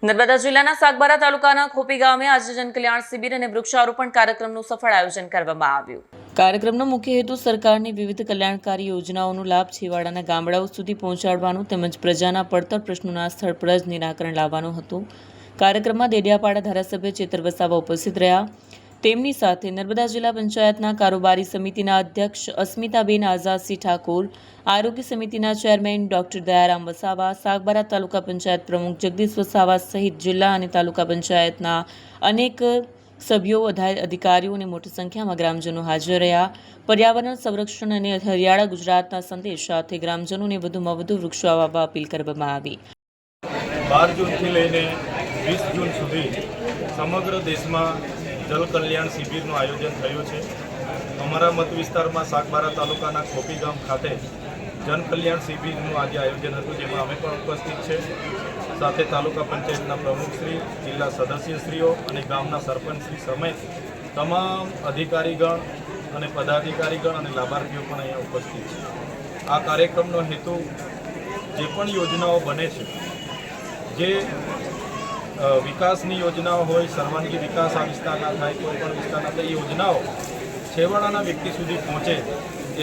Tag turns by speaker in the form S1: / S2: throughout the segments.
S1: નર્મદા જિલ્લાના સાગબારા તાલુકાના ખોપી ગામે આજે જનકલ્યાણ શિબિર અને વૃક્ષારોપણ કાર્યક્રમનું સફળ આયોજન કરવામાં આવ્યું। કાર્યક્રમનો મુખ્ય હેતુ સરકારની વિવિધ કલ્યાણકારી યોજનાઓનો લાભ છેવાડાના ગામડાઓ સુધી પહોંચાડવાનો તેમજ પ્રજાના પડતર પ્રશ્નોના સ્થળ પર જ નિરાકરણ લાવવાનો હતો। કાર્યક્રમમાં દેડિયાપાડા ધારાસભ્ય ચેતર વસાવા ઉપસ્થિત રહ્યા। તેમની સાથે નર્મદા જિલ્લા પંચાયતના કારોબારી સમિતિના અધ્યક્ષ અસ્મિતાબેન આઝાદસિંહ ઠાકોર, આરોગ્ય સમિતિના ચેરમેન ડોક્ટર દયારામ વસાવા, સાગબારા તાલુકા પંચાયત પ્રમુખ જગદીશ વસાવા સહિત જિલ્લા અને તાલુકા પંચાયતના અનેક સભ્યો, અધિકારીઓ અને મોટી સંખ્યામાં ગ્રામજનો હાજર રહ્યા। પર્યાવરણ સંરક્ષણ અને હરિયાળા ગુજરાતના સંદેશ સાથે ગ્રામજનોને વધુમાં વધુ વૃક્ષો વાવવા અપીલ કરવામાં આવી।
S2: 12 જૂનથી લઈને 20 જૂન સુધી સમગ્ર દેશમાં જલ કલ્યાણ શિબિરનું આયોજન થયું છે। અમારા મત વિસ્તારમાં સાગબારા તાલુકાના ખોપી ગામ ખાતે જન કલ્યાણ શિબિરનું આજે આયોજન હતું, જેમાં અમે પણ ઉપસ્થિત છે। સાથે તાલુકા પંચાયતના પ્રમુખશ્રી, જિલ્લા સદસ્યશ્રીઓ અને ગામના સરપંચશ્રી સમેત તમામ અધિકારીગણ અને પદાધિકારીગણ અને લાભાર્થીઓ પણ અહીંયા ઉપસ્થિત છે। આ કાર્યક્રમનો હેતુ જે પણ યોજનાઓ બને છે, જે વિકાસની યોજનાઓ હોય, સર્વાંગી વિકાસ આ વિસ્તારના થાય, કોઈ પણ વિસ્તારના થાય, એ યોજનાઓ છેવાડાના વ્યક્તિ સુધી પહોંચે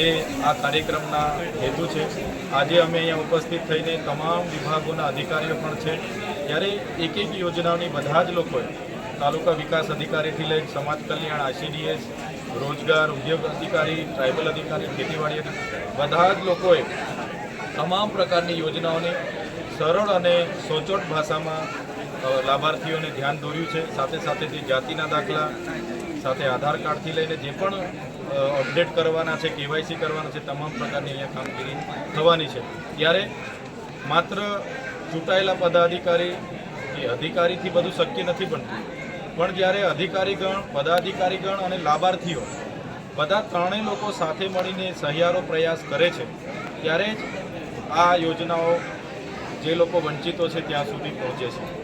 S2: એ આ કાર્યક્રમના હેતુ છે। આજે અમે અહીંયા ઉપસ્થિત થઈને તમામ વિભાગોના અધિકારીઓ પણ છે, ત્યારે એક એક યોજનાઓની બધા જ લોકોએ તાલુકા વિકાસ અધિકારીથી લઈ સમાજ કલ્યાણ, ICDS, રોજગાર, ઉદ્યોગ અધિકારી, ટ્રાઇબલ અધિકારી, ખેતીવાડી બધા જ લોકોએ તમામ પ્રકારની યોજનાઓને સરળ અને સચોટ ભાષામાં લાભાર્થીઓને ધ્યાન દોર્યું છે। સાથે સાથે તે જાતિના દાખલા સાથે આધાર કાર્ડથી લઈને જે પણ અપડેટ કરવાના છે, KYC કરવાના છે, તમામ પ્રકારની અહીંયા કામગીરી થવાની છે। ત્યારે માત્ર ચૂંટાયેલા પદાધિકારી કે અધિકારીથી બધું શક્ય નથી બનતું, પણ જ્યારે અધિકારીગણ, પદાધિકારીગણ અને લાભાર્થીઓ બધા ત્રણેય લોકો સાથે મળીને સહિયારો પ્રયાસ કરે છે, ત્યારે જ આ યોજનાઓ જે લોકો વંચિતો છે ત્યાં સુધી પહોંચે છે।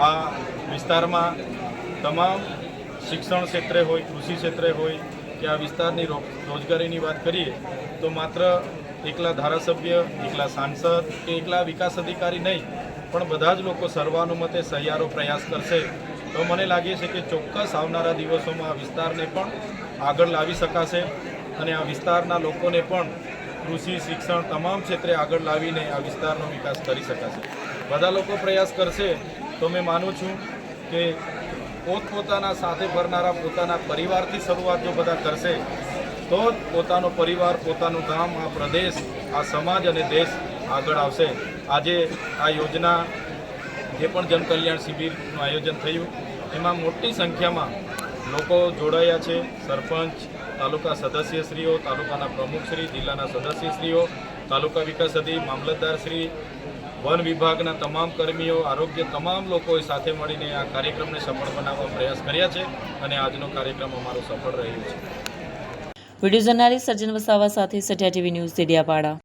S2: આ વિસ્તારમાં તમામ શિક્ષણ ક્ષેત્રે હોય, કૃષિ ક્ષેત્રે હોય કે આ વિસ્તારની રોજગારીની વાત કરીએ તો માત્ર એકલા ધારાસભ્ય, એકલા સાંસદ કે એકલા વિકાસ અધિકારી નહીં, પણ બધા જ લોકો સર્વાનુમતે સહિયારો પ્રયાસ કરશે તો મને લાગે છે કે ચોક્કસ આવનારા દિવસોમાં આ વિસ્તારને પણ આગળ લાવી શકાશે અને આ વિસ્તારના લોકોને પણ કૃષિ, શિક્ષણ તમામ ક્ષેત્રે આગળ લાવીને આ વિસ્તારનો વિકાસ કરી શકાશે। બધા લોકો પ્રયાસ કરશે તો મેં માનું છું કે પોતપોતાના સાથે ફરનારા પોતાના પરિવારથી શરૂઆત જો બધા કરશે તો જ પોતાનો પરિવાર, પોતાનું ગામ, આ પ્રદેશ, આ સમાજ અને દેશ આગળ આવશે। આજે આ યોજના જે પણ જનકલ્યાણ શિબિરનું આયોજન થયું એમાં મોટી સંખ્યામાં લોકો જોડાયા છે। સરપંચ, તાલુકા સદસ્યશ્રીઓ, તાલુકાના પ્રમુખશ્રી, જિલ્લાના સદસ્યશ્રીઓ, તાલુકા વિકાસ અધિકારી, મામલતદારશ્રી, વન વિભાગના તમામ કર્મીઓ, આરોગ્ય તમામ લોકોએ સાથે મળીને આ કાર્યક્રમને સફળ બનાવવા પ્રયાસ કર્યા છે અને આજનો કાર્યક્રમ અમારો સફળ રહ્યો છે।
S1: વિડીયો જર્નાલિસ્ટ સજ્જન વસાવા સાથે સત્યા TV ન્યૂઝ, દેડિયાપાડા।